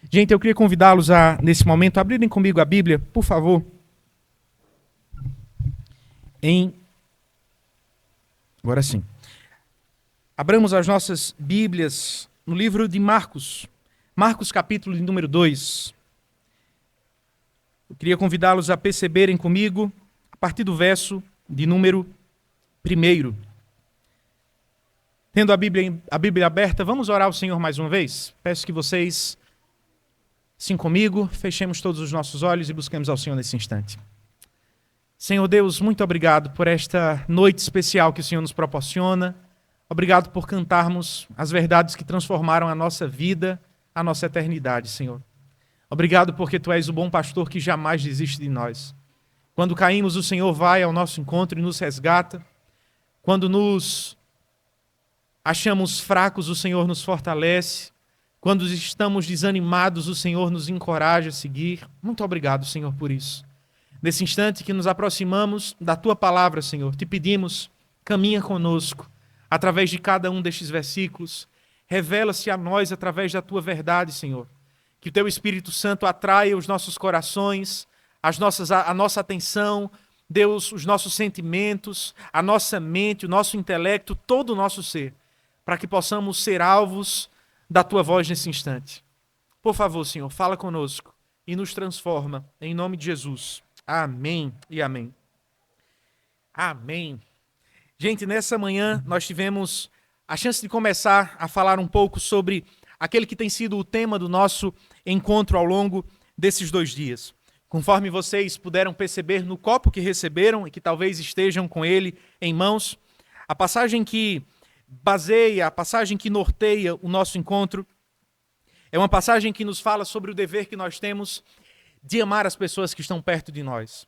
Gente, eu queria convidá-los a, nesse momento, abrirem comigo a Bíblia, por favor, Agora sim. Abramos as nossas Bíblias no livro de Marcos. Marcos, capítulo de número 2. Eu queria convidá-los a perceberem comigo, a partir do verso de número 1. Tendo a Bíblia aberta, vamos orar ao Senhor mais uma vez? Peço que vocês, sim comigo, fechemos todos os nossos olhos e busquemos ao Senhor nesse instante. Senhor Deus, muito obrigado por esta noite especial que o Senhor nos proporciona. Obrigado por cantarmos as verdades que transformaram a nossa vida, a nossa eternidade, Senhor. Obrigado porque Tu és o bom pastor que jamais desiste de nós. Quando caímos, o Senhor vai ao nosso encontro e nos resgata. Quando nos achamos fracos, o Senhor nos fortalece. Quando estamos desanimados, o Senhor nos encoraja a seguir. Muito obrigado, Senhor, por isso. Nesse instante que nos aproximamos da Tua palavra, Senhor, Te pedimos, caminha conosco através de cada um destes versículos. Revela-se a nós através da Tua verdade, Senhor. Que o Teu Espírito Santo atraia os nossos corações, a nossa atenção, Deus, os nossos sentimentos, a nossa mente, o nosso intelecto, todo o nosso ser, para que possamos ser alvos da Tua voz nesse instante. Por favor, Senhor, fala conosco e nos transforma, em nome de Jesus. Amém e amém. Amém. Gente, nessa manhã nós tivemos a chance de começar a falar um pouco sobre aquele que tem sido o tema do nosso encontro ao longo desses 2 dias. Conforme vocês puderam perceber no copo que receberam e que talvez estejam com ele em mãos, a passagem que baseia, a passagem que norteia o nosso encontro é uma passagem que nos fala sobre o dever que nós temos de amar as pessoas que estão perto de nós.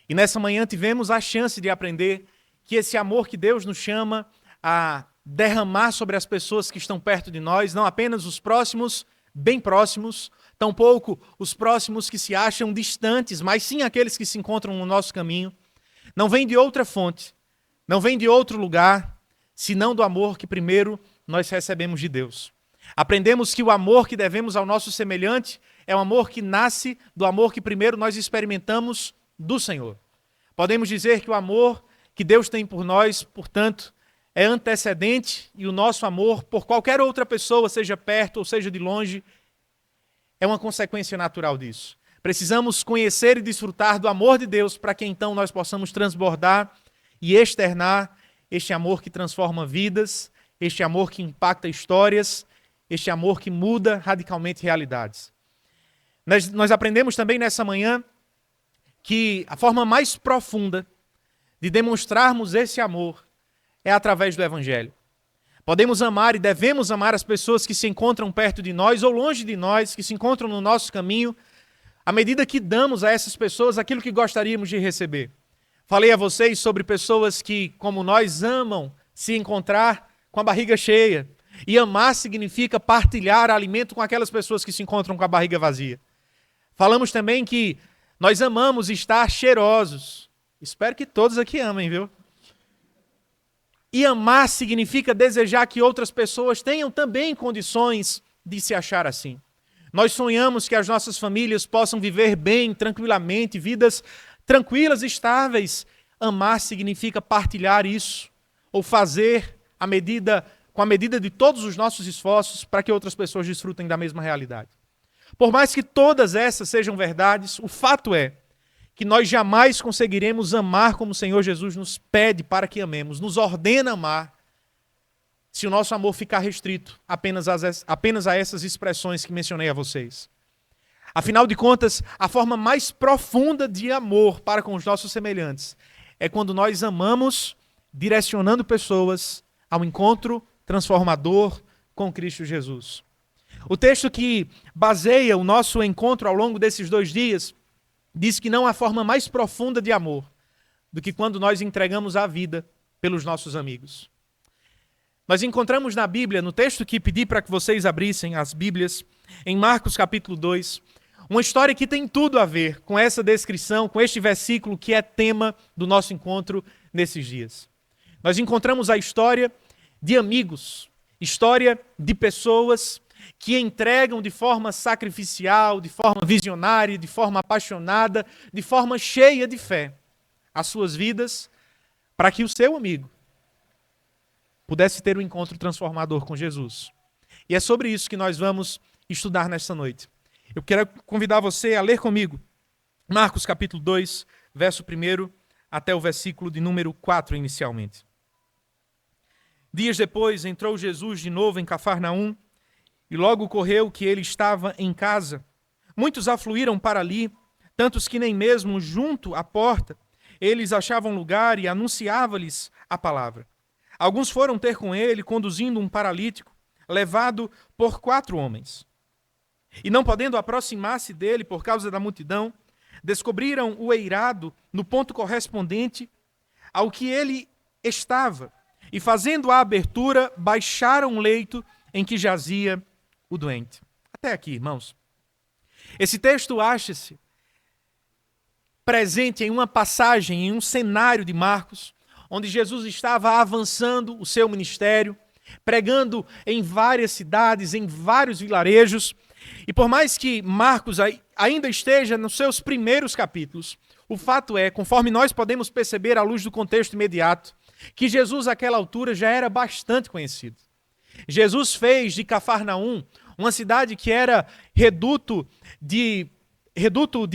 E nessa manhã tivemos a chance de aprender que esse amor que Deus nos chama a derramar sobre as pessoas que estão perto de nós, não apenas os próximos, bem próximos, tampouco os próximos que se acham distantes, mas sim aqueles que se encontram no nosso caminho, não vem de outra fonte, não vem de outro lugar, senão do amor que primeiro nós recebemos de Deus. Aprendemos que o amor que devemos ao nosso semelhante é um amor que nasce do amor que primeiro nós experimentamos do Senhor. Podemos dizer que o amor que Deus tem por nós, portanto, é antecedente e o nosso amor por qualquer outra pessoa, seja perto ou seja de longe, é uma consequência natural disso. Precisamos conhecer e desfrutar do amor de Deus para que então nós possamos transbordar e externar este amor que transforma vidas, este amor que impacta histórias, este amor que muda radicalmente realidades. Nós aprendemos também nessa manhã que a forma mais profunda de demonstrarmos esse amor é através do Evangelho. Podemos amar e devemos amar as pessoas que se encontram perto de nós ou longe de nós, que se encontram no nosso caminho, à medida que damos a essas pessoas aquilo que gostaríamos de receber. Falei a vocês sobre pessoas que, como nós, amam se encontrar com a barriga cheia. E amar significa partilhar alimento com aquelas pessoas que se encontram com a barriga vazia. Falamos também que nós amamos estar cheirosos. Espero que todos aqui amem, viu? E amar significa desejar que outras pessoas tenham também condições de se achar assim. Nós sonhamos que as nossas famílias possam viver bem, tranquilamente, vidas tranquilas e estáveis. Amar significa partilhar isso, ou fazer com a medida de todos os nossos esforços para que outras pessoas desfrutem da mesma realidade. Por mais que todas essas sejam verdades, o fato é que nós jamais conseguiremos amar como o Senhor Jesus nos pede para que amemos, nos ordena amar, se o nosso amor ficar restrito apenas a essas expressões que mencionei a vocês. Afinal de contas, a forma mais profunda de amor para com os nossos semelhantes é quando nós amamos direcionando pessoas ao encontro transformador com Cristo Jesus. O texto que baseia o nosso encontro ao longo desses 2 dias diz que não há forma mais profunda de amor do que quando nós entregamos a vida pelos nossos amigos. Nós encontramos na Bíblia, no texto que pedi para que vocês abrissem as Bíblias, em Marcos capítulo 2, uma história que tem tudo a ver com essa descrição, com este versículo que é tema do nosso encontro nesses dias. Nós encontramos a história de amigos, história de pessoas que entregam de forma sacrificial, de forma visionária, de forma apaixonada, de forma cheia de fé, as suas vidas, para que o seu amigo pudesse ter um encontro transformador com Jesus. E é sobre isso que nós vamos estudar nesta noite. Eu quero convidar você a ler comigo Marcos capítulo 2, verso 1 até o versículo de número 4 inicialmente. Dias depois entrou Jesus de novo em Cafarnaum, e logo ocorreu que ele estava em casa. Muitos afluíram para ali, tantos que nem mesmo junto à porta eles achavam lugar e anunciava-lhes a palavra. Alguns foram ter com ele, conduzindo um paralítico, levado por 4 homens. E não podendo aproximar-se dele por causa da multidão, descobriram o eirado no ponto correspondente ao que ele estava, e fazendo a abertura, baixaram o leito em que jazia o doente. Até aqui, irmãos. Esse texto acha-se presente em uma passagem, em um cenário de Marcos, onde Jesus estava avançando o seu ministério, pregando em várias cidades, em vários vilarejos. E por mais que Marcos ainda esteja nos seus primeiros capítulos, o fato é, conforme nós podemos perceber à luz do contexto imediato, que Jesus àquela altura já era bastante conhecido. Jesus fez de Cafarnaum uma cidade que era reduto de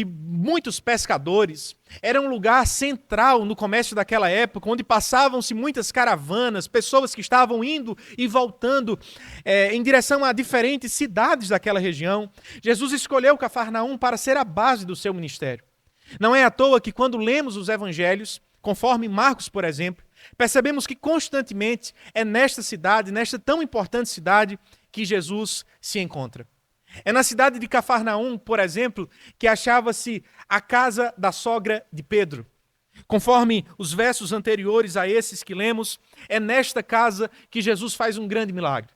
muitos pescadores, era um lugar central no comércio daquela época, onde passavam-se muitas caravanas, pessoas que estavam indo e voltando em direção a diferentes cidades daquela região. Jesus escolheu Cafarnaum para ser a base do seu ministério. Não é à toa que quando lemos os evangelhos, conforme Marcos, por exemplo, percebemos que constantemente é nesta cidade, nesta tão importante cidade, que Jesus se encontra. É na cidade de Cafarnaum, por exemplo, que achava-se a casa da sogra de Pedro. Conforme os versos anteriores a esses que lemos, é nesta casa que Jesus faz um grande milagre.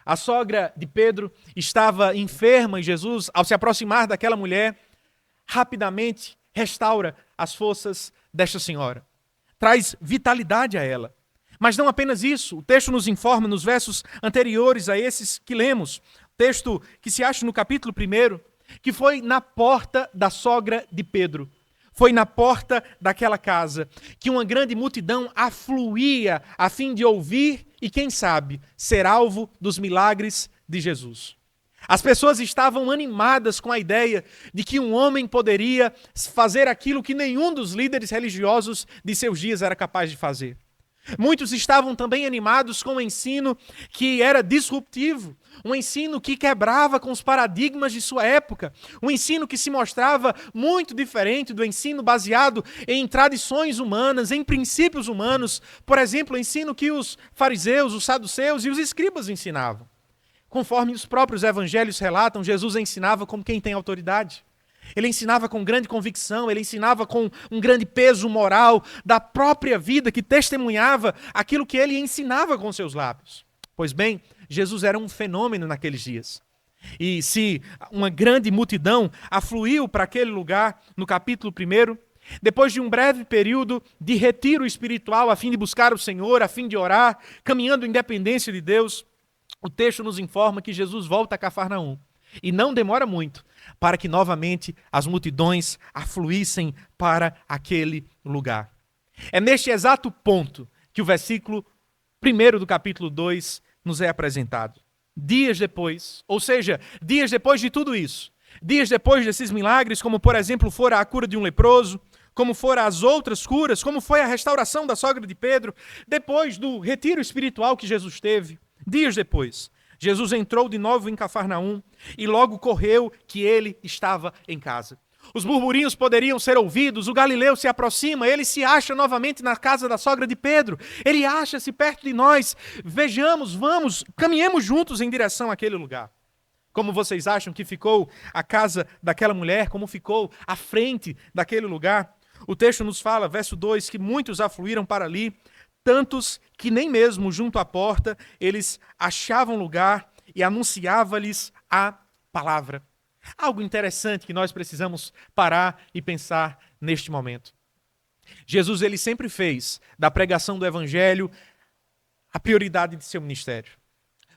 A sogra de Pedro estava enferma e Jesus, ao se aproximar daquela mulher, rapidamente restaura as forças desta senhora. Traz vitalidade a ela. Mas não apenas isso, o texto nos informa nos versos anteriores a esses que lemos, texto que se acha no capítulo 1, que foi na porta da sogra de Pedro. Foi na porta daquela casa que uma grande multidão afluía a fim de ouvir e, quem sabe, ser alvo dos milagres de Jesus. As pessoas estavam animadas com a ideia de que um homem poderia fazer aquilo que nenhum dos líderes religiosos de seus dias era capaz de fazer. Muitos estavam também animados com o ensino que era disruptivo, um ensino que quebrava com os paradigmas de sua época, um ensino que se mostrava muito diferente do ensino baseado em tradições humanas, em princípios humanos, por exemplo, o ensino que os fariseus, os saduceus e os escribas ensinavam. Conforme os próprios evangelhos relatam, Jesus ensinava como quem tem autoridade. Ele ensinava com grande convicção, ele ensinava com um grande peso moral da própria vida que testemunhava aquilo que ele ensinava com seus lábios. Pois bem, Jesus era um fenômeno naqueles dias. E se uma grande multidão afluiu para aquele lugar no capítulo 1, depois de um breve período de retiro espiritual a fim de buscar o Senhor, a fim de orar, caminhando em dependência de Deus, o texto nos informa que Jesus volta a Cafarnaum. E não demora muito para que novamente as multidões afluíssem para aquele lugar. É neste exato ponto que o versículo 1 do capítulo 2 nos é apresentado. Dias depois, ou seja, dias depois de tudo isso, dias depois desses milagres, como por exemplo fora a cura de um leproso, como foram as outras curas, como foi a restauração da sogra de Pedro, depois do retiro espiritual que Jesus teve, dias depois, Jesus entrou de novo em Cafarnaum e logo correu que ele estava em casa. Os burburinhos poderiam ser ouvidos, o Galileu se aproxima, ele se acha novamente na casa da sogra de Pedro, ele acha-se perto de nós, vejamos, vamos, caminhemos juntos em direção àquele lugar. Como vocês acham que ficou a casa daquela mulher, como ficou a frente daquele lugar? O texto nos fala, verso 2, que muitos afluíram para ali, tantos que nem mesmo junto à porta eles achavam lugar e anunciava-lhes a palavra. Algo interessante que nós precisamos parar e pensar neste momento. Jesus ele sempre fez da pregação do evangelho a prioridade de seu ministério.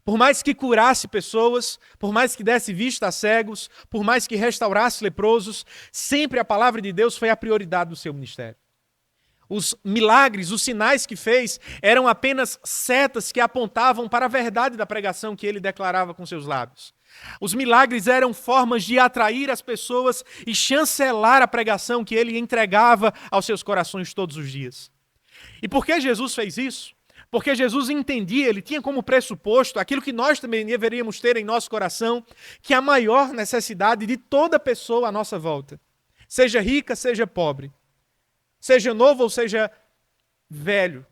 Por mais que curasse pessoas, por mais que desse vista a cegos, por mais que restaurasse leprosos, sempre a palavra de Deus foi a prioridade do seu ministério. Os milagres, os sinais que fez, eram apenas setas que apontavam para a verdade da pregação que ele declarava com seus lábios. Os milagres eram formas de atrair as pessoas e chancelar a pregação que ele entregava aos seus corações todos os dias. E por que Jesus fez isso? Porque Jesus entendia, ele tinha como pressuposto aquilo que nós também deveríamos ter em nosso coração, que a maior necessidade de toda pessoa à nossa volta, seja rica, seja pobre, seja novo ou seja velho,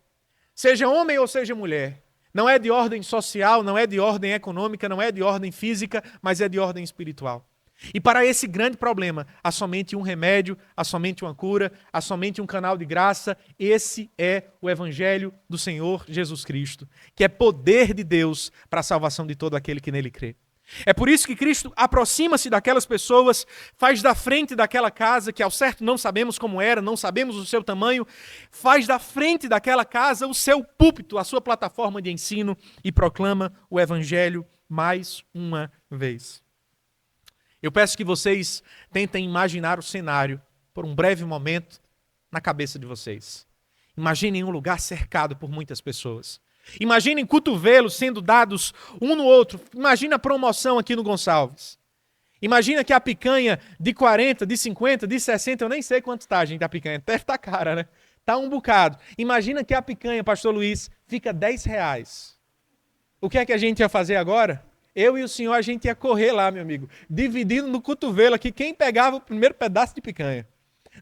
seja homem ou seja mulher, não é de ordem social, não é de ordem econômica, não é de ordem física, mas é de ordem espiritual. E para esse grande problema, há somente um remédio, há somente uma cura, há somente um canal de graça. Esse é o Evangelho do Senhor Jesus Cristo, que é poder de Deus para a salvação de todo aquele que nele crê. É por isso que Cristo aproxima-se daquelas pessoas, faz da frente daquela casa, que ao certo não sabemos como era, não sabemos o seu tamanho, faz da frente daquela casa o seu púlpito, a sua plataforma de ensino e proclama o Evangelho mais uma vez. Eu peço que vocês tentem imaginar o cenário por um breve momento na cabeça de vocês. Imaginem um lugar cercado por muitas pessoas. Imaginem cotovelos sendo dados um no outro. Imagina a promoção aqui no Gonçalves. Imagina que a picanha de 40, de 50, de 60, eu nem sei quanto está, gente, a picanha. Deve estar cara, né? Está um bocado. Imagina que a picanha, pastor Luiz, fica R$10. O que é que a gente ia fazer agora? Eu e o senhor, a gente ia correr lá, meu amigo, dividindo no cotovelo aqui, quem pegava o primeiro pedaço de picanha.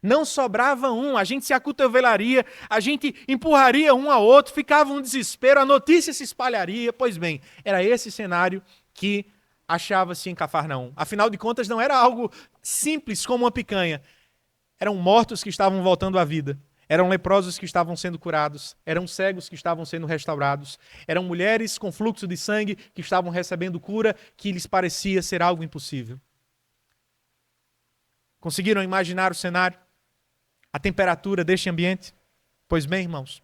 Não sobrava um, a gente se acotovelaria, a gente empurraria um ao outro, ficava um desespero, a notícia se espalharia. Pois bem, era esse cenário que achava-se em Cafarnaum. Afinal de contas, não era algo simples como uma picanha. Eram mortos que estavam voltando à vida. Eram leprosos que estavam sendo curados, eram cegos que estavam sendo restaurados, eram mulheres com fluxo de sangue que estavam recebendo cura que lhes parecia ser algo impossível. Conseguiram imaginar o cenário? A temperatura deste ambiente? Pois bem, irmãos,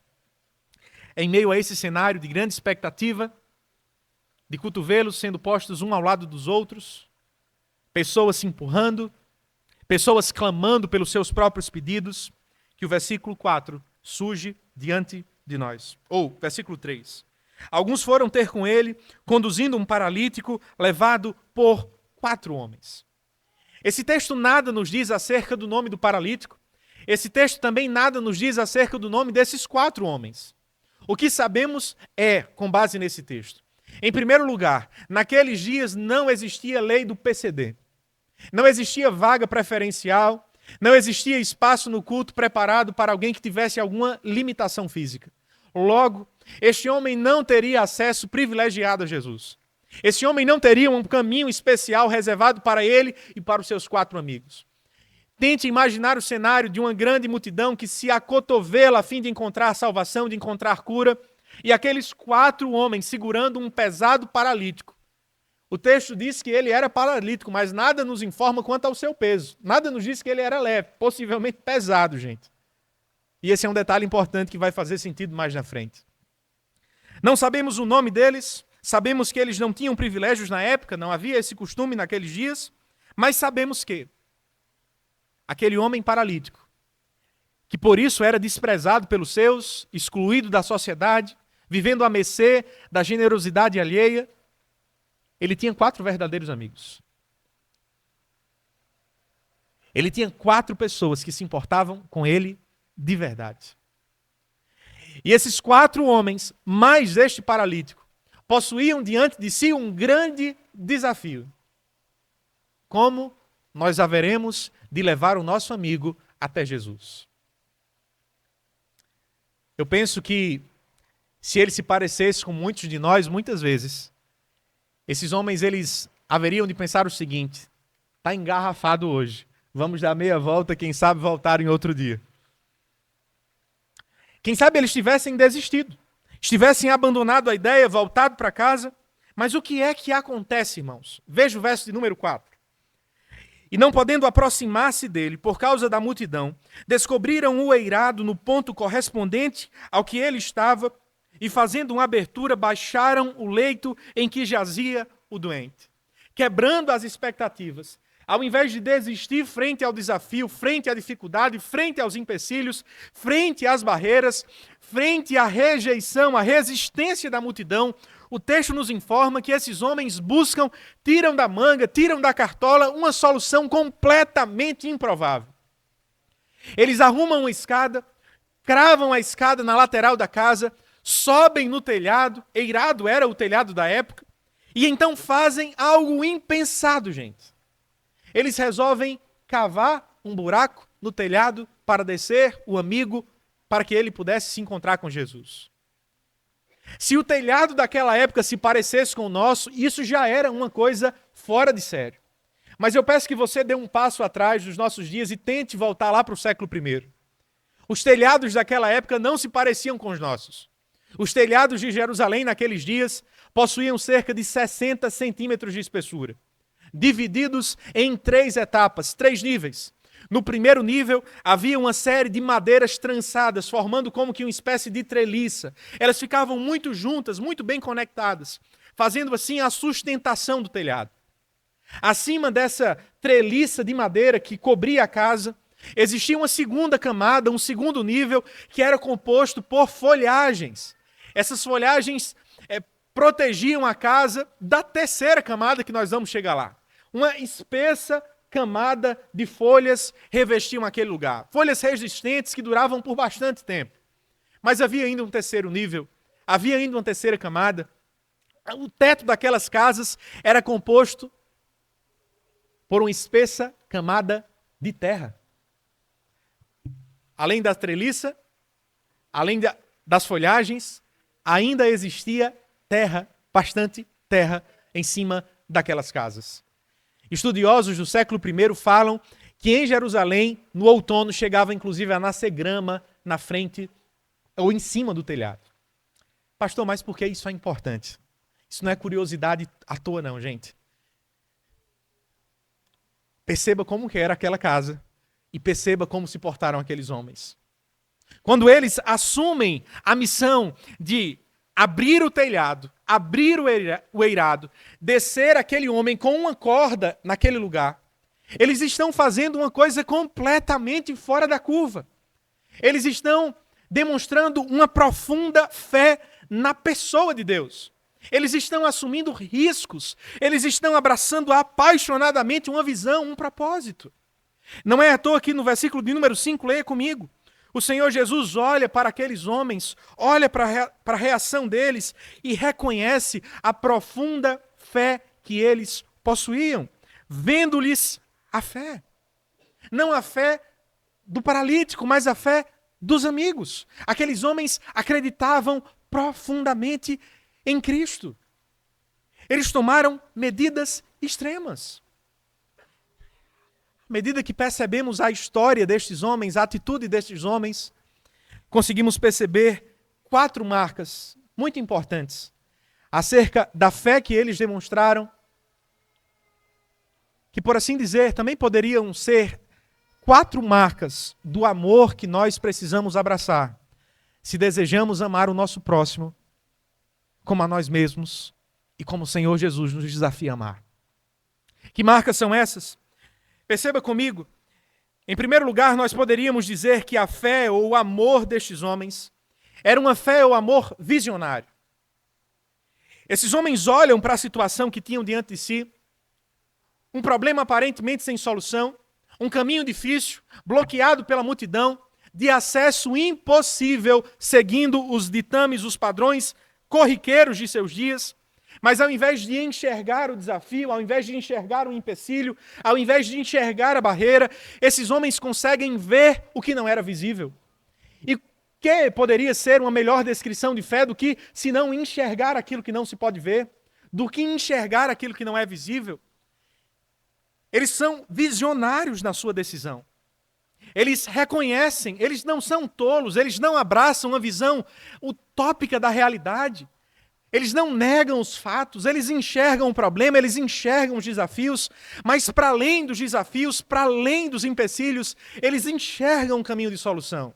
em meio a esse cenário de grande expectativa, de cotovelos sendo postos um ao lado dos outros, pessoas se empurrando, pessoas clamando pelos seus próprios pedidos, que o versículo 4 surge diante de nós. Ou, versículo 3. Alguns foram ter com ele, conduzindo um paralítico levado por 4 homens. Esse texto nada nos diz acerca do nome do paralítico. Esse texto também nada nos diz acerca do nome desses 4 homens. O que sabemos é, com base nesse texto, em primeiro lugar, naqueles dias não existia lei do PCD. Não existia vaga preferencial. Não existia espaço no culto preparado para alguém que tivesse alguma limitação física. Logo, este homem não teria acesso privilegiado a Jesus. Esse homem não teria um caminho especial reservado para ele e para os seus 4 amigos. Tente imaginar o cenário de uma grande multidão que se acotovela a fim de encontrar salvação, de encontrar cura, e aqueles 4 homens segurando um pesado paralítico. O texto diz que ele era paralítico, mas nada nos informa quanto ao seu peso. Nada nos diz que ele era leve, possivelmente pesado, gente. E esse é um detalhe importante que vai fazer sentido mais na frente. Não sabemos o nome deles, sabemos que eles não tinham privilégios na época, não havia esse costume naqueles dias, mas sabemos que aquele homem paralítico, que por isso era desprezado pelos seus, excluído da sociedade, vivendo à mercê da generosidade alheia, ele tinha 4 verdadeiros amigos. Ele tinha 4 pessoas que se importavam com ele de verdade. E esses 4 homens, mais este paralítico, possuíam diante de si um grande desafio. Como nós haveremos de levar o nosso amigo até Jesus? Eu penso que se ele se parecesse com muitos de nós, muitas vezes, esses homens, eles haveriam de pensar o seguinte: está engarrafado hoje, vamos dar meia volta, quem sabe voltar em outro dia. Quem sabe eles tivessem desistido, estivessem abandonado a ideia, voltado para casa. Mas o que é que acontece, irmãos? Veja o verso de número 4. E não podendo aproximar-se dele por causa da multidão, descobriram o eirado no ponto correspondente ao que ele estava e, fazendo uma abertura, baixaram o leito em que jazia o doente, quebrando as expectativas. Ao invés de desistir frente ao desafio, frente à dificuldade, frente aos empecilhos, frente às barreiras, frente à rejeição, à resistência da multidão, o texto nos informa que esses homens buscam, tiram da manga, tiram da cartola uma solução completamente improvável. Eles arrumam uma escada, cravam a escada na lateral da casa, sobem no telhado, eirado era o telhado da época, e então fazem algo impensado, gente. Eles resolvem cavar um buraco no telhado para descer o amigo, para que ele pudesse se encontrar com Jesus. Se o telhado daquela época se parecesse com o nosso, isso já era uma coisa fora de sério. Mas eu peço que você dê um passo atrás dos nossos dias e tente voltar lá para o século I. Os telhados daquela época não se pareciam com os nossos. Os telhados de Jerusalém naqueles dias possuíam cerca de 60 centímetros de espessura, divididos em 3 etapas, 3 níveis. No primeiro nível, havia uma série de madeiras trançadas, formando como que uma espécie de treliça. Elas ficavam muito juntas, muito bem conectadas, fazendo assim a sustentação do telhado. Acima dessa treliça de madeira que cobria a casa, existia uma segunda camada, um segundo nível, que era composto por folhagens. Essas folhagens protegiam a casa da terceira camada, que nós vamos chegar lá. Uma espessa camada de folhas revestiam aquele lugar. Folhas resistentes que duravam por bastante tempo. Mas havia ainda um terceiro nível, havia ainda uma terceira camada. O teto daquelas casas era composto por uma espessa camada de terra. Além da treliça, além das folhagens, ainda existia terra, bastante terra, em cima daquelas casas. Estudiosos do século I falam que em Jerusalém, no outono, chegava inclusive a nascer grama na frente ou em cima do telhado. Pastor, mas por que isso é importante? Isso não é curiosidade à toa não, gente. Perceba como que era aquela casa e perceba como se portaram aqueles homens. Quando eles assumem a missão de abrir o telhado, abrir o eirado, descer aquele homem com uma corda naquele lugar, eles estão fazendo uma coisa completamente fora da curva. Eles estão demonstrando uma profunda fé na pessoa de Deus. Eles estão assumindo riscos, eles estão abraçando apaixonadamente uma visão, um propósito. Não é à toa que no versículo de número 5, leia comigo. O Senhor Jesus olha para aqueles homens, olha para a reação deles e reconhece a profunda fé que eles possuíam, vendo-lhes a fé. Não a fé do paralítico, mas a fé dos amigos. Aqueles homens acreditavam profundamente em Cristo. Eles tomaram medidas extremas. À medida que percebemos a história destes homens, a atitude destes homens, conseguimos perceber 4 marcas muito importantes acerca da fé que eles demonstraram, que, por assim dizer, também poderiam ser 4 marcas do amor que nós precisamos abraçar, se desejamos amar o nosso próximo como a nós mesmos e como o Senhor Jesus nos desafia a amar. Que marcas são essas? Perceba comigo, em primeiro lugar, nós poderíamos dizer que a fé ou o amor destes homens era uma fé ou amor visionário. Esses homens olham para a situação que tinham diante de si, um problema aparentemente sem solução, um caminho difícil, bloqueado pela multidão, de acesso impossível, seguindo os ditames, os padrões corriqueiros de seus dias. Mas ao invés de enxergar o desafio, ao invés de enxergar o empecilho, ao invés de enxergar a barreira, esses homens conseguem ver o que não era visível. E que poderia ser uma melhor descrição de fé do que se não enxergar aquilo que não se pode ver, do que enxergar aquilo que não é visível? Eles são visionários na sua decisão. Eles reconhecem, eles não são tolos, eles não abraçam uma visão utópica da realidade. Eles não negam os fatos, eles enxergam o problema, eles enxergam os desafios, mas para além dos desafios, para além dos empecilhos, eles enxergam um caminho de solução.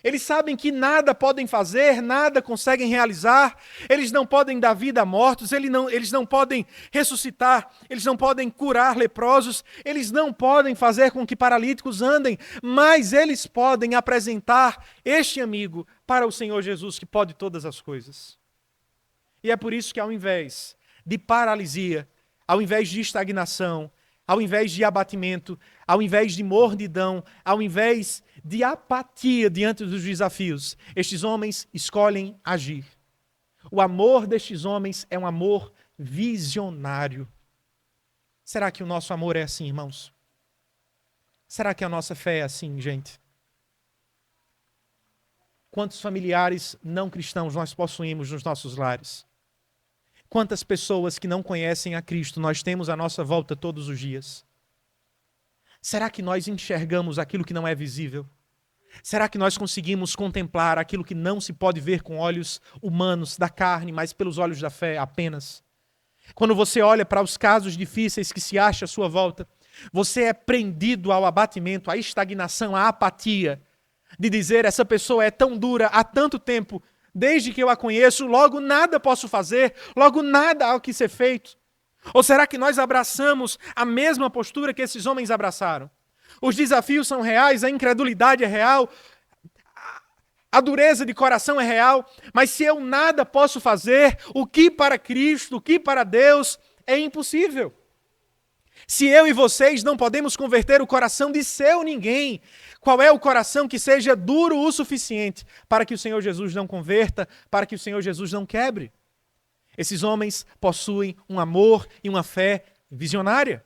Eles sabem que nada podem fazer, nada conseguem realizar, eles não podem dar vida a mortos, eles não podem ressuscitar, eles não podem curar leprosos, eles não podem fazer com que paralíticos andem, mas eles podem apresentar este amigo para o Senhor Jesus, que pode todas as coisas. E é por isso que ao invés de paralisia, ao invés de estagnação, ao invés de abatimento, ao invés de mordidão, ao invés de apatia diante dos desafios, estes homens escolhem agir. O amor destes homens é um amor visionário. Será que o nosso amor é assim, irmãos? Será que a nossa fé é assim, gente? Quantos familiares não cristãos nós possuímos nos nossos lares? Quantas pessoas que não conhecem a Cristo nós temos à nossa volta todos os dias? Será que nós enxergamos aquilo que não é visível? Será que nós conseguimos contemplar aquilo que não se pode ver com olhos humanos, da carne, mas pelos olhos da fé apenas? Quando você olha para os casos difíceis que se acha à sua volta, você é prendido ao abatimento, à estagnação, à apatia, de dizer, essa pessoa é tão dura há tanto tempo, desde que eu a conheço, logo nada posso fazer, logo nada há o que ser feito. Ou será que nós abraçamos a mesma postura que esses homens abraçaram? Os desafios são reais, a incredulidade é real, a dureza de coração é real, mas se eu nada posso fazer, o que para Cristo, o que para Deus é impossível. Se eu e vocês não podemos converter o coração de seu ninguém, qual é o coração que seja duro o suficiente para que o Senhor Jesus não converta, para que o Senhor Jesus não quebre? Esses homens possuem um amor e uma fé visionária.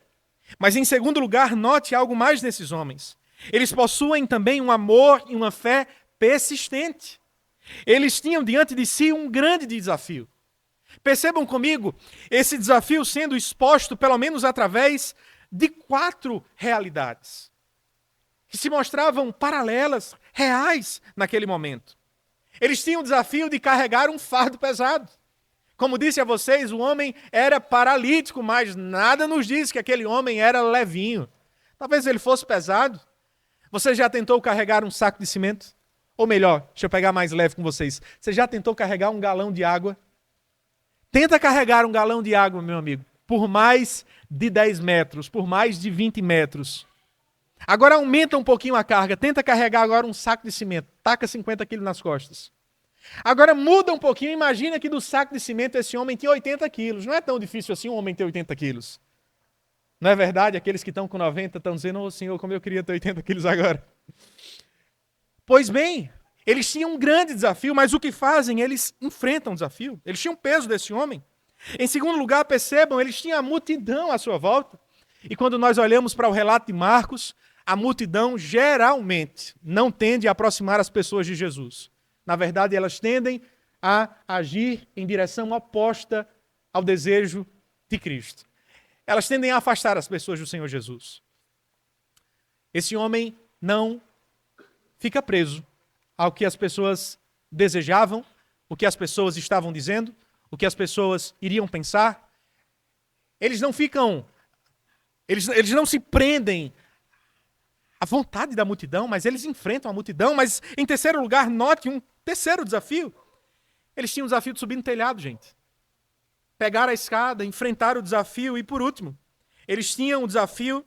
Mas em segundo lugar, note algo mais nesses homens. Eles possuem também um amor e uma fé persistente. Eles tinham diante de si um grande desafio. Percebam comigo, esse desafio sendo exposto pelo menos através de 4 realidades, que se mostravam paralelas, reais naquele momento. Eles tinham o desafio de carregar um fardo pesado. Como disse a vocês, o homem era paralítico, mas nada nos diz que aquele homem era levinho. Talvez ele fosse pesado. Você já tentou carregar um saco de cimento? Ou melhor, deixa eu pegar mais leve com vocês. Você já tentou carregar um galão de água? Tenta carregar um galão de água, meu amigo, por mais de 10 metros, por mais de 20 metros. Agora aumenta um pouquinho a carga. Tenta carregar agora um saco de cimento. Taca 50 quilos nas costas. Agora muda um pouquinho. Imagina que do saco de cimento esse homem tinha 80 quilos. Não é tão difícil assim um homem ter 80 quilos. Não é verdade? Aqueles que estão com 90 estão dizendo, ô Senhor, como eu queria ter 80 quilos agora. Pois bem, eles tinham um grande desafio, mas o que fazem? Eles enfrentam o desafio. Eles tinham peso desse homem. Em segundo lugar, percebam, eles tinham a multidão à sua volta. E quando nós olhamos para o relato de Marcos, a multidão geralmente não tende a aproximar as pessoas de Jesus. Na verdade, elas tendem a agir em direção oposta ao desejo de Cristo. Elas tendem a afastar as pessoas do Senhor Jesus. Esse homem não fica preso ao que as pessoas desejavam, o que as pessoas estavam dizendo, o que as pessoas iriam pensar. Eles não se prendem à vontade da multidão, mas eles enfrentam a multidão. Mas, em terceiro lugar, note um terceiro desafio. Eles tinham o desafio de subir no telhado, gente. Pegar a escada, enfrentar o desafio. E, por último, eles tinham o desafio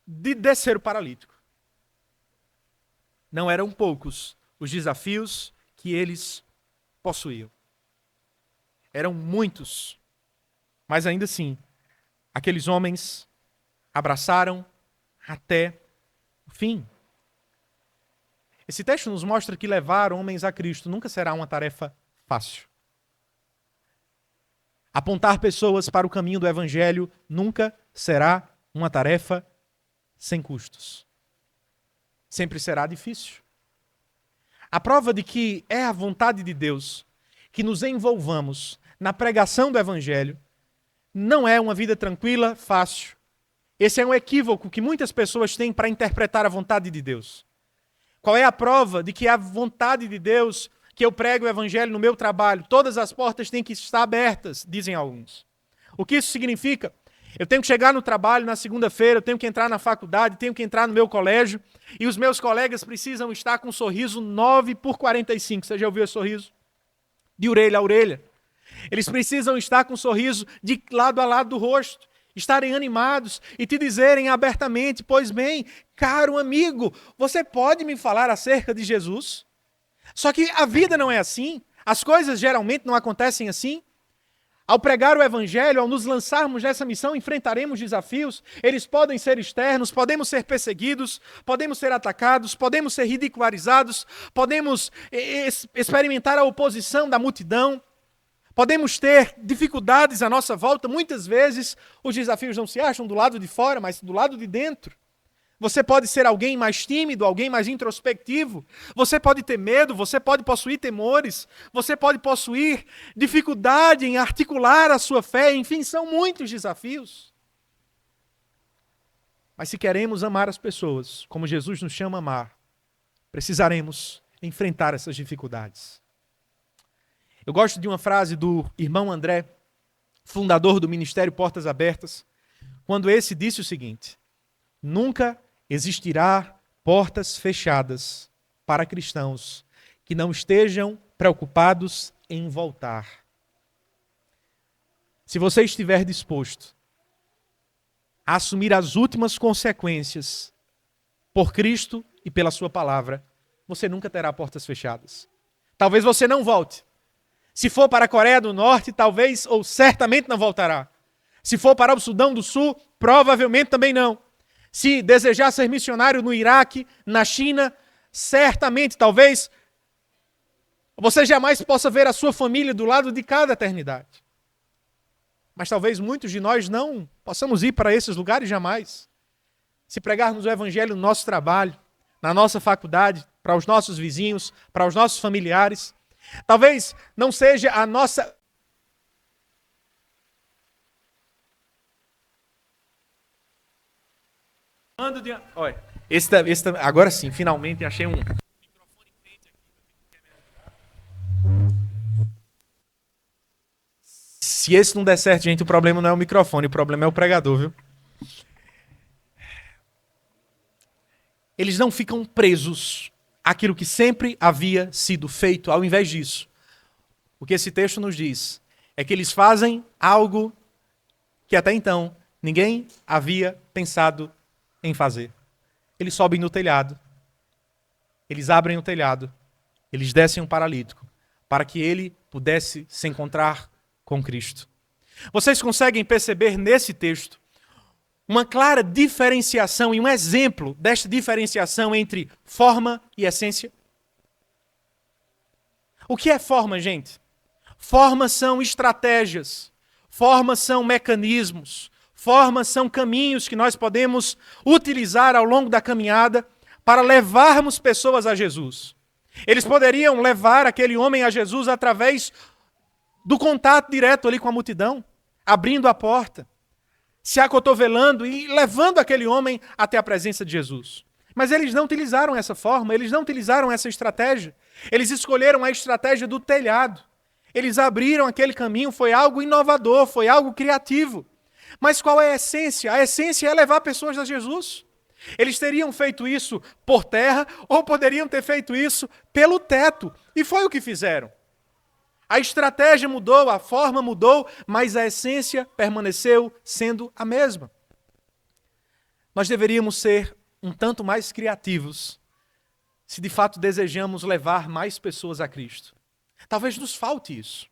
de descer o paralítico. Não eram poucos os desafios que eles possuíam. Eram muitos. Mas ainda assim, aqueles homens abraçaram até o fim. Esse texto nos mostra que levar homens a Cristo nunca será uma tarefa fácil. Apontar pessoas para o caminho do Evangelho nunca será uma tarefa sem custos. Sempre será difícil. A prova de que é a vontade de Deus que nos envolvamos na pregação do Evangelho não é uma vida tranquila, fácil. Esse é um equívoco que muitas pessoas têm para interpretar a vontade de Deus. Qual é a prova de que é a vontade de Deus que eu prego o Evangelho no meu trabalho? Todas as portas têm que estar abertas, dizem alguns. O que isso significa? Eu tenho que chegar no trabalho na segunda-feira, eu tenho que entrar na faculdade, tenho que entrar no meu colégio, e os meus colegas precisam estar com um sorriso 9x45. Você já ouviu esse sorriso? De orelha a orelha. Eles precisam estar com um sorriso de lado a lado do rosto, estarem animados e te dizerem abertamente: pois bem, caro amigo, você pode me falar acerca de Jesus? Só que a vida não é assim, as coisas geralmente não acontecem assim. Ao pregar o evangelho, ao nos lançarmos nessa missão, enfrentaremos desafios. Eles podem ser externos, podemos ser perseguidos, podemos ser atacados, podemos ser ridicularizados, podemos experimentar a oposição da multidão, podemos ter dificuldades à nossa volta. Muitas vezes os desafios não se acham do lado de fora, mas do lado de dentro. Você pode ser alguém mais tímido, alguém mais introspectivo. Você pode ter medo, você pode possuir temores, você pode possuir dificuldade em articular a sua fé. Enfim, são muitos desafios. Mas se queremos amar as pessoas, como Jesus nos chama a amar, precisaremos enfrentar essas dificuldades. Eu gosto de uma frase do irmão André, fundador do Ministério Portas Abertas, quando esse disse o seguinte: nunca existirá portas fechadas para cristãos que não estejam preocupados em voltar. Se você estiver disposto a assumir as últimas consequências por Cristo e pela sua palavra, você nunca terá portas fechadas. Talvez você não volte. Se for para a Coreia do Norte, talvez ou certamente não voltará. Se for para o Sudão do Sul, provavelmente também não. Se desejar ser missionário no Iraque, na China, certamente, talvez, você jamais possa ver a sua família do lado de cada eternidade. Mas talvez muitos de nós não possamos ir para esses lugares jamais. Se pregarmos o evangelho no nosso trabalho, na nossa faculdade, para os nossos vizinhos, para os nossos familiares, talvez não seja a nossa... Olha, agora sim, finalmente achei um... Se esse não der certo, gente, o problema não é o microfone, o problema é o pregador, viu? Eles não ficam presos àquilo que sempre havia sido feito. Ao invés disso, o que esse texto nos diz é que eles fazem algo que até então ninguém havia pensado em fazer. Eles sobem no telhado, eles abrem o telhado, eles descem um paralítico, para que ele pudesse se encontrar com Cristo. Vocês conseguem perceber nesse texto uma clara diferenciação e um exemplo desta diferenciação entre forma e essência? O que é forma, gente? Forma são estratégias, forma são mecanismos, formas são caminhos que nós podemos utilizar ao longo da caminhada para levarmos pessoas a Jesus. Eles poderiam levar aquele homem a Jesus através do contato direto ali com a multidão, abrindo a porta, se acotovelando e levando aquele homem até a presença de Jesus. Mas eles não utilizaram essa forma, eles não utilizaram essa estratégia. Eles escolheram a estratégia do telhado. Eles abriram aquele caminho, foi algo inovador, foi algo criativo. Mas qual é a essência? A essência é levar pessoas a Jesus. Eles teriam feito isso por terra ou poderiam ter feito isso pelo teto. E foi o que fizeram. A estratégia mudou, a forma mudou, mas a essência permaneceu sendo a mesma. Nós deveríamos ser um tanto mais criativos se de fato desejamos levar mais pessoas a Cristo. Talvez nos falte isso.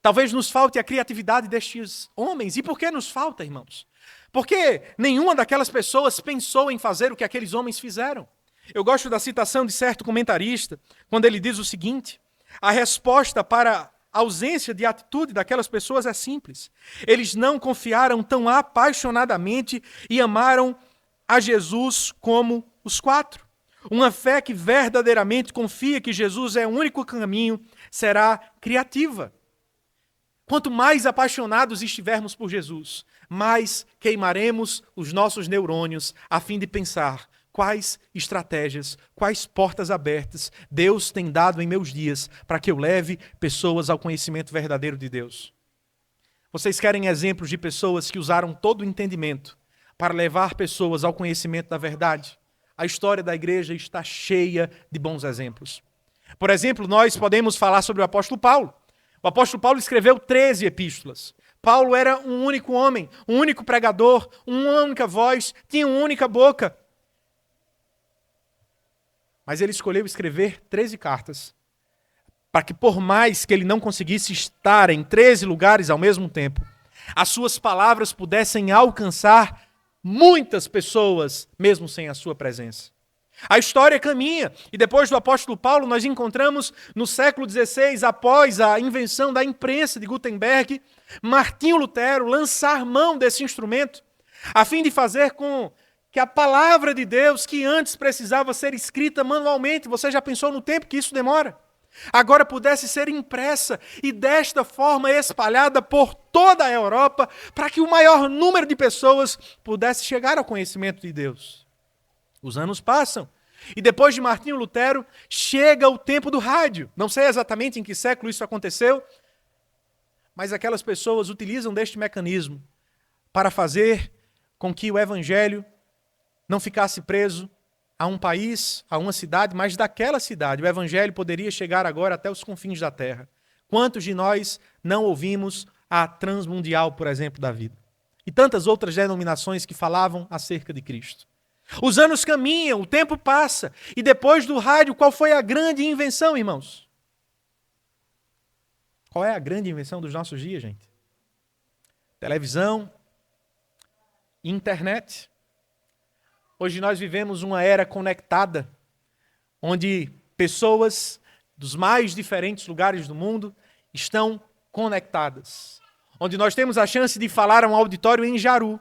Talvez nos falte a criatividade destes homens. E por que nos falta, irmãos? Porque nenhuma daquelas pessoas pensou em fazer o que aqueles homens fizeram. Eu gosto da citação de certo comentarista, quando ele diz o seguinte: a resposta para a ausência de atitude daquelas pessoas é simples. Eles não confiaram tão apaixonadamente e amaram a Jesus como os quatro. Uma fé que verdadeiramente confia que Jesus é o único caminho será criativa. Quanto mais apaixonados estivermos por Jesus, mais queimaremos os nossos neurônios a fim de pensar quais estratégias, quais portas abertas Deus tem dado em meus dias para que eu leve pessoas ao conhecimento verdadeiro de Deus. Vocês querem exemplos de pessoas que usaram todo o entendimento para levar pessoas ao conhecimento da verdade? A história da igreja está cheia de bons exemplos. Por exemplo, nós podemos falar sobre o apóstolo Paulo. O apóstolo Paulo escreveu 13 epístolas. Paulo era um único homem, um único pregador, uma única voz, tinha uma única boca. Mas ele escolheu escrever 13 cartas, para que por mais que ele não conseguisse estar em 13 lugares ao mesmo tempo, as suas palavras pudessem alcançar muitas pessoas, mesmo sem a sua presença. A história caminha, e depois do apóstolo Paulo, nós encontramos no século XVI, após a invenção da imprensa de Gutenberg, Martinho Lutero lançar mão desse instrumento, a fim de fazer com que a palavra de Deus, que antes precisava ser escrita manualmente, você já pensou no tempo que isso demora? Agora pudesse ser impressa e desta forma espalhada por toda a Europa, para que o maior número de pessoas pudesse chegar ao conhecimento de Deus. Os anos passam, e depois de Martinho Lutero, chega o tempo do rádio. Não sei exatamente em que século isso aconteceu, mas aquelas pessoas utilizam deste mecanismo para fazer com que o evangelho não ficasse preso a um país, a uma cidade, mas daquela cidade. O evangelho poderia chegar agora até os confins da terra. Quantos de nós não ouvimos a Transmundial, por exemplo, da vida? E tantas outras denominações que falavam acerca de Cristo. Os anos caminham, o tempo passa. E depois do rádio, qual foi a grande invenção, irmãos? Qual é a grande invenção dos nossos dias, gente? Televisão, internet. Hoje nós vivemos uma era conectada, onde pessoas dos mais diferentes lugares do mundo estão conectadas. Onde nós temos a chance de falar a um auditório em Jaru.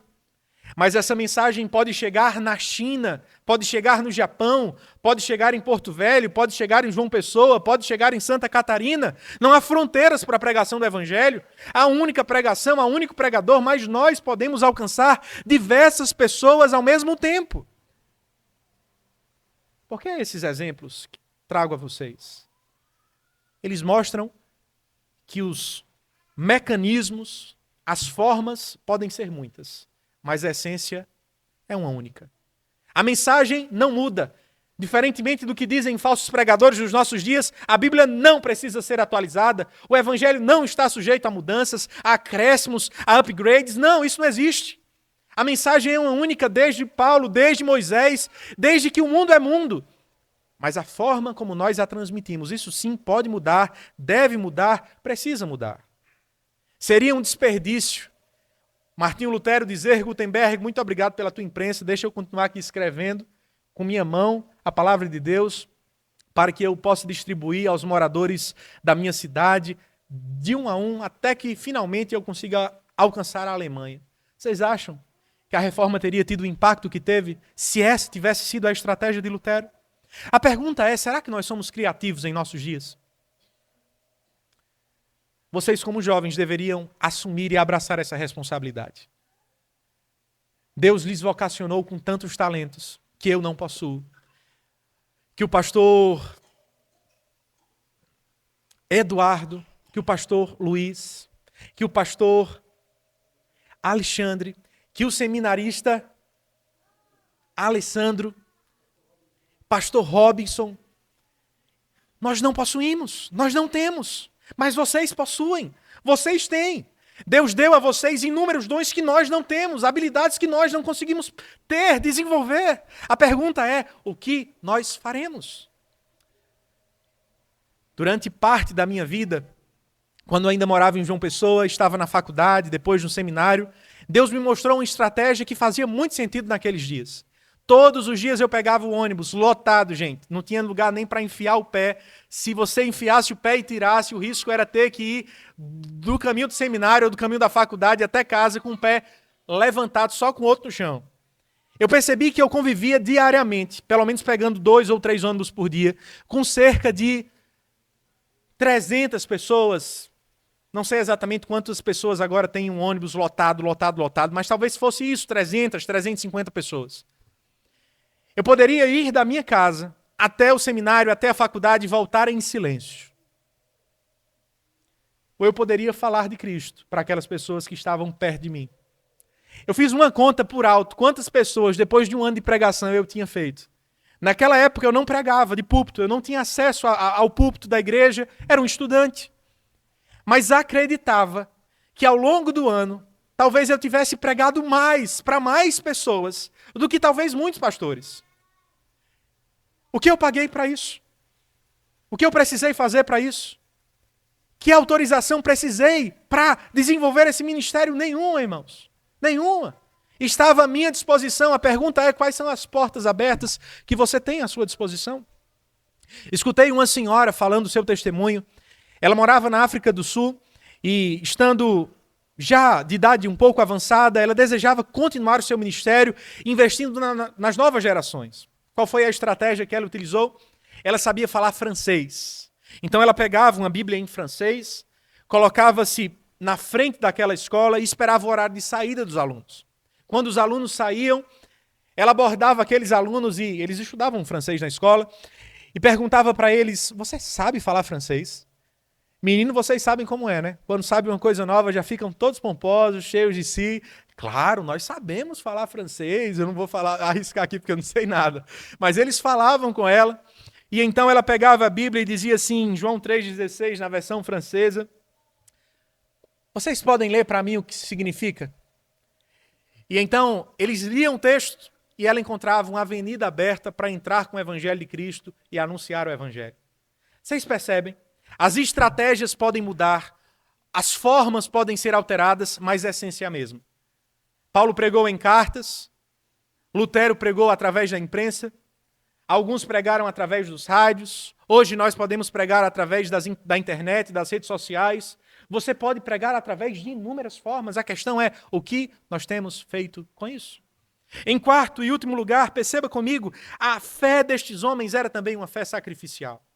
Mas essa mensagem pode chegar na China, pode chegar no Japão, pode chegar em Porto Velho, pode chegar em João Pessoa, pode chegar em Santa Catarina. Não há fronteiras para a pregação do Evangelho. Há uma única pregação, há um único pregador, mas nós podemos alcançar diversas pessoas ao mesmo tempo. Por que esses exemplos que trago a vocês? Eles mostram que os mecanismos, as formas podem ser muitas, mas a essência é uma única. A mensagem não muda. Diferentemente do que dizem falsos pregadores dos nossos dias, a Bíblia não precisa ser atualizada, o Evangelho não está sujeito a mudanças, a acréscimos, a upgrades. Não, isso não existe. A mensagem é uma única desde Paulo, desde Moisés, desde que o mundo é mundo. Mas a forma como nós a transmitimos, isso sim pode mudar, deve mudar, precisa mudar. Seria um desperdício Martinho Lutero dizer, Gutenberg, muito obrigado pela tua imprensa, deixa eu continuar aqui escrevendo com minha mão a palavra de Deus, para que eu possa distribuir aos moradores da minha cidade, de um a um, até que finalmente eu consiga alcançar a Alemanha. Vocês acham que a reforma teria tido o impacto que teve se essa tivesse sido a estratégia de Lutero? A pergunta é, será que nós somos criativos em nossos dias? Vocês, como jovens, deveriam assumir e abraçar essa responsabilidade. Deus lhes vocacionou com tantos talentos que eu não possuo. Que o pastor Eduardo, que o pastor Luiz, que o pastor Alexandre, que o seminarista Alessandro, pastor Robinson, nós não possuímos, nós não temos. Mas vocês possuem, vocês têm. Deus deu a vocês inúmeros dons que nós não temos, habilidades que nós não conseguimos ter, desenvolver. A pergunta é, o que nós faremos? Durante parte da minha vida, quando ainda morava em João Pessoa, estava na faculdade, depois no seminário, Deus me mostrou uma estratégia que fazia muito sentido naqueles dias. Todos os dias eu pegava o ônibus lotado, gente. Não tinha lugar nem para enfiar o pé. Se você enfiasse o pé e tirasse, o risco era ter que ir do caminho do seminário ou do caminho da faculdade até casa com o pé levantado, só com o outro no chão. Eu percebi que eu convivia diariamente, pelo menos pegando 2 ou 3 ônibus por dia, com cerca de 300 pessoas. Não sei exatamente quantas pessoas agora têm um ônibus lotado, mas talvez fosse isso, 300, 350 pessoas. Eu poderia ir da minha casa até o seminário, até a faculdade e voltar em silêncio. ou eu poderia falar de Cristo para aquelas pessoas que estavam perto de mim. Eu fiz uma conta por alto, quantas pessoas, depois de um ano de pregação, eu tinha feito. Naquela época eu não pregava de púlpito, eu não tinha acesso ao púlpito da igreja, era um estudante. Mas acreditava que ao longo do ano, talvez eu tivesse pregado mais, para mais pessoas, do que talvez muitos pastores. O que eu paguei para isso? O que eu precisei fazer para isso? Que autorização precisei para desenvolver esse ministério? Nenhuma, irmãos. Nenhuma. Estava à minha disposição. A pergunta é: quais são as portas abertas que você tem à sua disposição? Escutei uma senhora falando o seu testemunho. Ela morava na África do Sul e, estando já de idade um pouco avançada, ela desejava continuar o seu ministério investindo nas novas gerações. Qual foi a estratégia que ela utilizou? Ela sabia falar francês. Então ela pegava uma Bíblia em francês, colocava-se na frente daquela escola e esperava o horário de saída dos alunos. Quando os alunos saíam, ela abordava aqueles alunos, e eles estudavam francês na escola, e perguntava para eles: você sabe falar francês? Menino, vocês sabem como é, né? Quando sabem uma coisa nova, já ficam todos pomposos, cheios de si. Claro, nós sabemos falar francês, eu não vou arriscar aqui porque eu não sei nada. Mas eles falavam com ela, e então ela pegava a Bíblia e dizia assim, João 3,16, na versão francesa: vocês podem ler para mim o que significa? E então eles liam o texto e ela encontrava uma avenida aberta para entrar com o Evangelho de Cristo e anunciar o Evangelho. Vocês percebem? As estratégias podem mudar, as formas podem ser alteradas, mas a essência é a mesma. Paulo pregou em cartas, Lutero pregou através da imprensa, alguns pregaram através dos rádios, hoje nós podemos pregar através da internet, das redes sociais. Você pode pregar através de inúmeras formas. A questão é o que nós temos feito com isso. Em quarto e último lugar, perceba comigo, a fé destes homens era também uma fé sacrificial.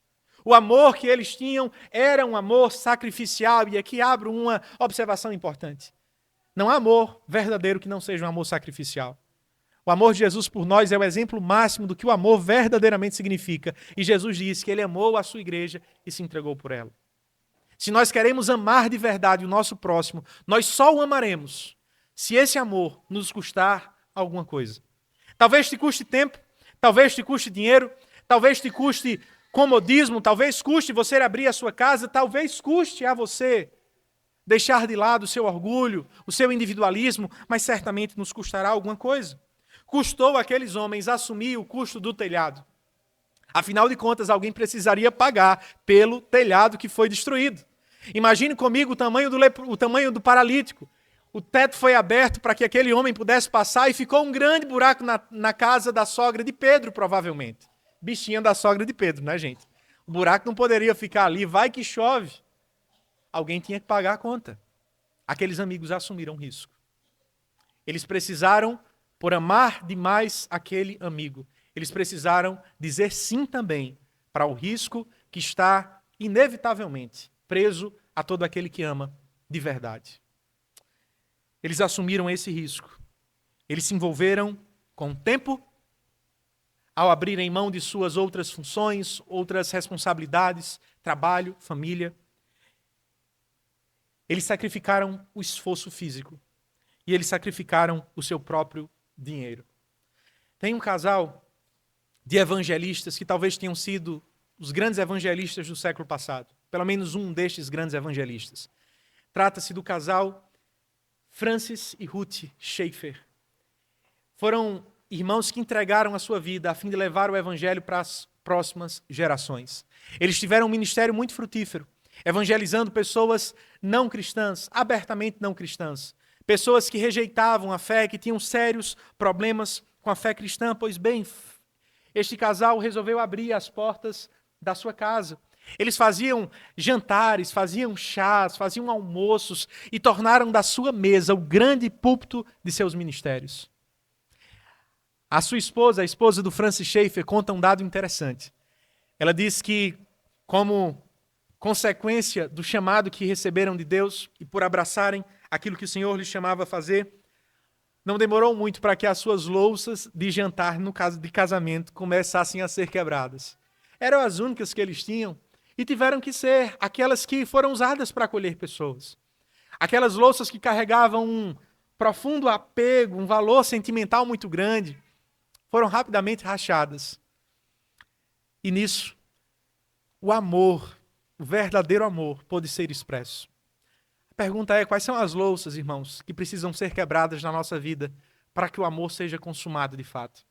O amor que eles tinham era um amor sacrificial. E aqui abro uma observação importante. Não há amor verdadeiro que não seja um amor sacrificial. O amor de Jesus por nós é o exemplo máximo do que o amor verdadeiramente significa. E Jesus disse que ele amou a sua igreja e se entregou por ela. Se nós queremos amar de verdade o nosso próximo, nós só o amaremos se esse amor nos custar alguma coisa. Talvez te custe tempo, talvez te custe dinheiro, talvez te custe comodismo, talvez custe você abrir a sua casa, talvez custe a você deixar de lado o seu orgulho, o seu individualismo, mas certamente nos custará alguma coisa. Custou àqueles homens assumir o custo do telhado. Afinal de contas, alguém precisaria pagar pelo telhado que foi destruído. Imagine comigo o tamanho do paralítico. O teto foi aberto para que aquele homem pudesse passar e ficou um grande buraco na casa da sogra de Pedro, provavelmente. Bichinha da sogra de Pedro, né, gente? O buraco não poderia ficar ali, vai que chove. Alguém tinha que pagar a conta. Aqueles amigos assumiram risco. Eles precisaram, por amar demais aquele amigo, eles precisaram dizer sim também para o risco que está, inevitavelmente, preso a todo aquele que ama de verdade. Eles assumiram esse risco. Eles se envolveram com o tempo, ao abrirem mão de suas outras funções, outras responsabilidades, trabalho, família. Eles sacrificaram o esforço físico e eles sacrificaram o seu próprio dinheiro. Tem um casal de evangelistas que talvez tenham sido os grandes evangelistas do século passado, pelo menos um destes grandes evangelistas. Trata-se do casal Francis e Ruth Schaeffer. Foram irmãos que entregaram a sua vida a fim de levar o evangelho para as próximas gerações. Eles tiveram um ministério muito frutífero, evangelizando pessoas não cristãs, abertamente não cristãs, pessoas que rejeitavam a fé, que tinham sérios problemas com a fé cristã. Pois bem, este casal resolveu abrir as portas da sua casa. Eles faziam jantares, faziam chás, faziam almoços e tornaram da sua mesa o grande púlpito de seus ministérios. A sua esposa, a esposa do Francis Schaeffer, conta um dado interessante. Ela diz que, como consequência do chamado que receberam de Deus e por abraçarem aquilo que o Senhor lhes chamava a fazer, não demorou muito para que as suas louças de jantar, no caso de casamento, começassem a ser quebradas. Eram as únicas que eles tinham. e tiveram que ser aquelas que foram usadas para acolher pessoas. Aquelas louças que carregavam um profundo apego, um valor sentimental muito grande, foram rapidamente rachadas. E nisso, o amor, o verdadeiro amor, pôde ser expresso. A pergunta é, quais são as louças, irmãos, que precisam ser quebradas na nossa vida para que o amor seja consumado de fato?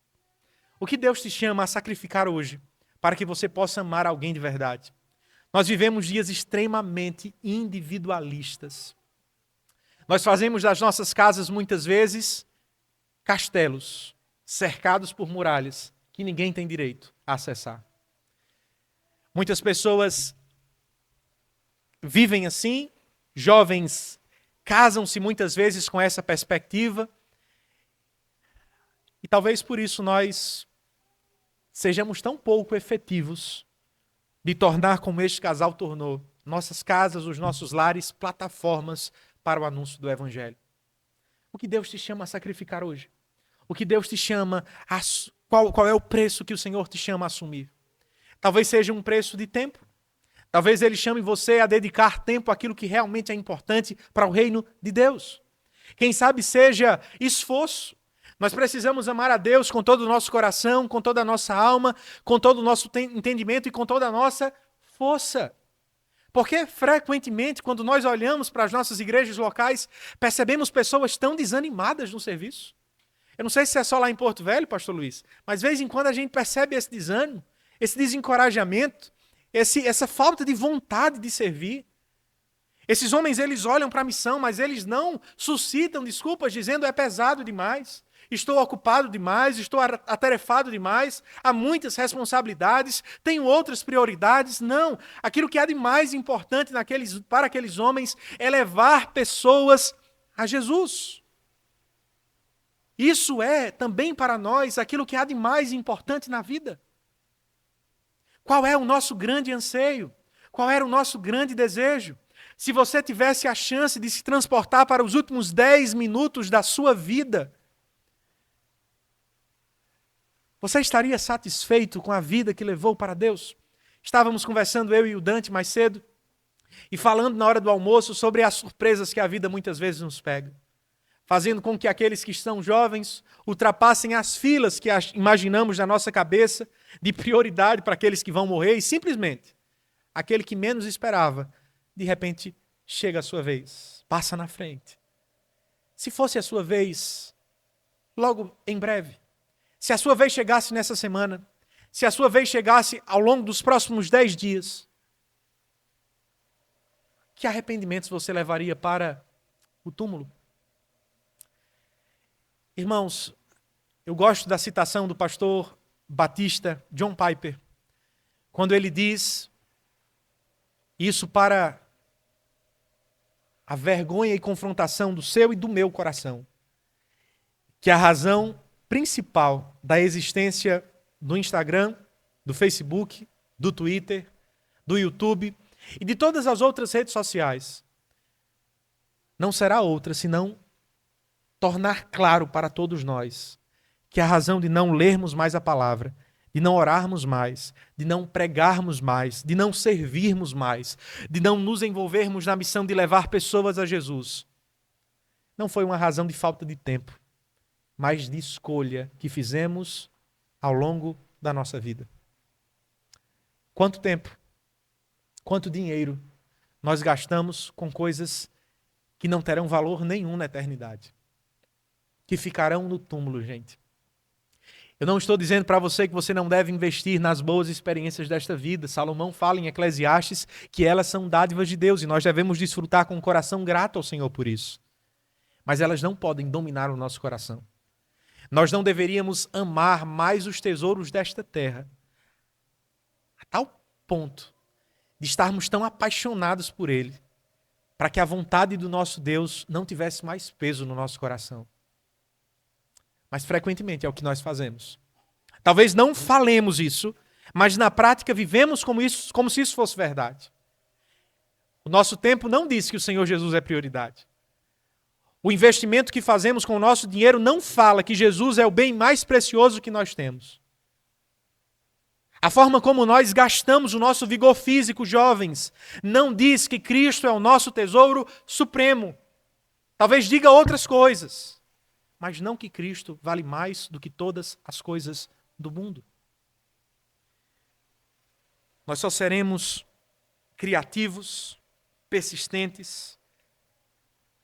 O que Deus te chama a sacrificar hoje para que você possa amar alguém de verdade? Nós vivemos dias extremamente individualistas. Nós fazemos das nossas casas, muitas vezes, castelos, cercados por muralhas, que ninguém tem direito a acessar. Muitas pessoas vivem assim, jovens casam-se muitas vezes com essa perspectiva, e talvez por isso nós sejamos tão pouco efetivos de tornar, como este casal tornou, nossas casas, os nossos lares, plataformas para o anúncio do Evangelho. O que Deus te chama a sacrificar hoje? O que Deus te chama a... Qual é o preço que o Senhor te chama a assumir? Talvez seja um preço de tempo. Talvez Ele chame você a dedicar tempo àquilo que realmente é importante para o reino de Deus. Quem sabe seja esforço. Nós precisamos amar a Deus com todo o nosso coração, com toda a nossa alma, com todo o nosso entendimento e com toda a nossa força. Porque frequentemente, quando nós olhamos para as nossas igrejas locais, percebemos pessoas tão desanimadas no serviço. Eu não sei se é só lá em Porto Velho, pastor Luiz, mas de vez em quando a gente percebe esse desânimo, esse desencorajamento, essa falta de vontade de servir. Esses homens, eles olham para a missão, mas eles não suscitam desculpas dizendo é pesado demais, estou ocupado demais, estou atarefado demais, há muitas responsabilidades, tenho outras prioridades. Não, aquilo que há de mais importante para aqueles homens é levar pessoas a Jesus. Isso é também para nós aquilo que há de mais importante na vida. Qual é o nosso grande anseio? Qual era o nosso grande desejo? Se você tivesse a chance de se transportar para os últimos 10 minutos da sua vida, você estaria satisfeito com a vida que levou para Deus? Estávamos conversando, eu e o Dante, mais cedo, e falando na hora do almoço sobre as surpresas que a vida muitas vezes nos pega, fazendo com que aqueles que estão jovens ultrapassem as filas que imaginamos na nossa cabeça de prioridade para aqueles que vão morrer, e simplesmente aquele que menos esperava, de repente chega a sua vez, passa na frente. Se fosse a sua vez, logo em breve, se a sua vez chegasse nessa semana, se a sua vez chegasse ao longo dos próximos 10 dias, que arrependimentos você levaria para o túmulo? Irmãos, eu gosto da citação do pastor batista John Piper, quando ele diz isso para a vergonha e confrontação do seu e do meu coração, que a razão principal da existência do Instagram, do Facebook, do Twitter, do YouTube e de todas as outras redes sociais não será outra senão tornar claro para todos nós que a razão de não lermos mais a palavra, de não orarmos mais, de não pregarmos mais, de não servirmos mais, de não nos envolvermos na missão de levar pessoas a Jesus, não foi uma razão de falta de tempo, mas de escolha que fizemos ao longo da nossa vida. Quanto tempo, quanto dinheiro nós gastamos com coisas que não terão valor nenhum na eternidade, que ficarão no túmulo, gente. Eu não estou dizendo para você que você não deve investir nas boas experiências desta vida. Salomão fala em Eclesiastes que elas são dádivas de Deus e nós devemos desfrutar com um coração grato ao Senhor por isso. Mas elas não podem dominar o nosso coração. Nós não deveríamos amar mais os tesouros desta terra, a tal ponto de estarmos tão apaixonados por ele, para que a vontade do nosso Deus não tivesse mais peso no nosso coração. Mas frequentemente é o que nós fazemos. Talvez não falemos isso, mas na prática vivemos como se isso fosse verdade. O nosso tempo não diz que o Senhor Jesus é prioridade. O investimento que fazemos com o nosso dinheiro não fala que Jesus é o bem mais precioso que nós temos. A forma como nós gastamos o nosso vigor físico, jovens, não diz que Cristo é o nosso tesouro supremo. Talvez diga outras coisas, mas não que Cristo vale mais do que todas as coisas do mundo. Nós só seremos criativos, persistentes,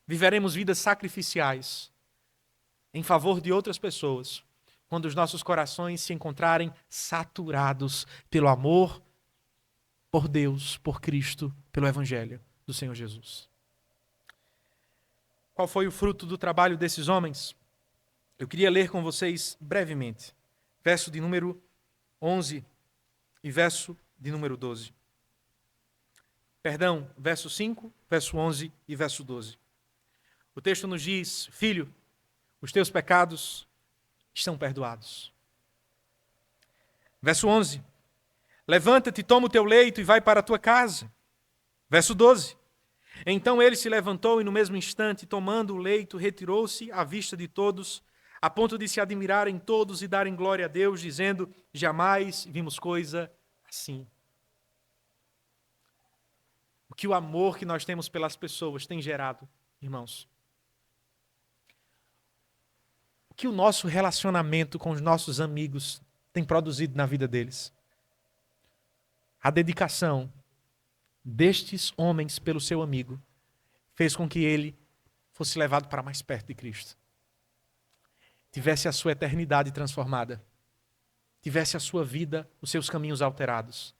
viveremos vidas sacrificiais em favor de outras pessoas, quando os nossos corações se encontrarem saturados pelo amor por Deus, por Cristo, pelo Evangelho do Senhor Jesus. Qual foi o fruto do trabalho desses homens? Eu queria ler com vocês brevemente, verso de número 11 e verso de número 12. Perdão, verso 5, verso 11 e verso 12. O texto nos diz: filho, os teus pecados estão perdoados. Verso 11. Levanta-te, toma o teu leito e vai para a tua casa. Verso 12. Então ele se levantou e no mesmo instante, tomando o leito, retirou-se à vista de todos, a ponto de se admirarem todos e darem glória a Deus, dizendo: jamais vimos coisa assim. O que o amor que nós temos pelas pessoas tem gerado, irmãos? O que o nosso relacionamento com os nossos amigos tem produzido na vida deles? A dedicação destes homens pelo seu amigo fez com que ele fosse levado para mais perto de Cristo. Tivesse a sua eternidade transformada. Tivesse a sua vida, os seus caminhos alterados.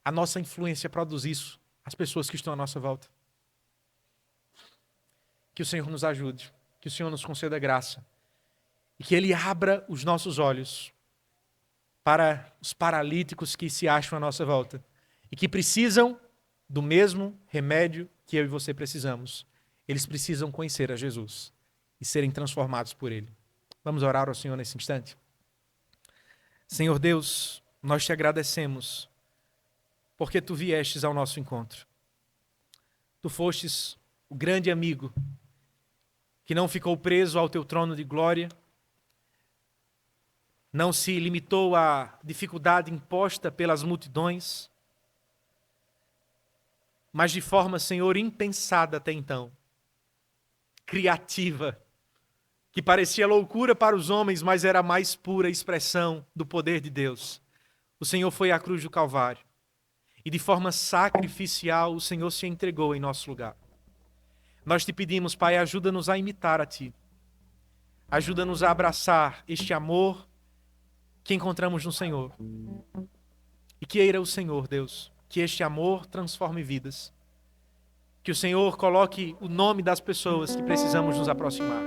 A nossa influência produz isso, as pessoas que estão à nossa volta. Que o Senhor nos ajude, que o Senhor nos conceda graça e que Ele abra os nossos olhos para os paralíticos que se acham à nossa volta e que precisam do mesmo remédio que eu e você precisamos. Eles precisam conhecer a Jesus e serem transformados por Ele. Vamos orar ao Senhor nesse instante? Senhor Deus, nós te agradecemos porque Tu viestes ao nosso encontro. Tu fostes o grande amigo que não ficou preso ao Teu trono de glória, não se limitou à dificuldade imposta pelas multidões, mas de forma, Senhor, impensada até então, criativa, que parecia loucura para os homens, mas era a mais pura expressão do poder de Deus. O Senhor foi à cruz do Calvário e de forma sacrificial o Senhor se entregou em nosso lugar. Nós te pedimos, Pai, ajuda-nos a imitar a Ti. Ajuda-nos a abraçar este amor que encontramos no Senhor. E queira o Senhor, Deus, que este amor transforme vidas. Que o Senhor coloque o nome das pessoas que precisamos nos aproximar.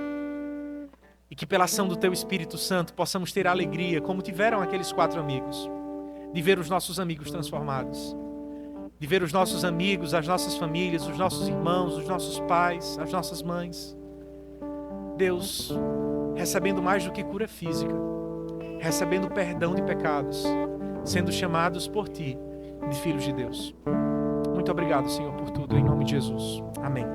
E que pela ação do Teu Espírito Santo possamos ter alegria, como tiveram aqueles 4 amigos, de ver os nossos amigos transformados. De ver os nossos amigos, as nossas famílias, os nossos irmãos, os nossos pais, as nossas mães. Deus, recebendo mais do que cura física, recebendo perdão de pecados, sendo chamados por Ti de filhos de Deus. Muito obrigado, Senhor, por tudo, em nome de Jesus. Amém.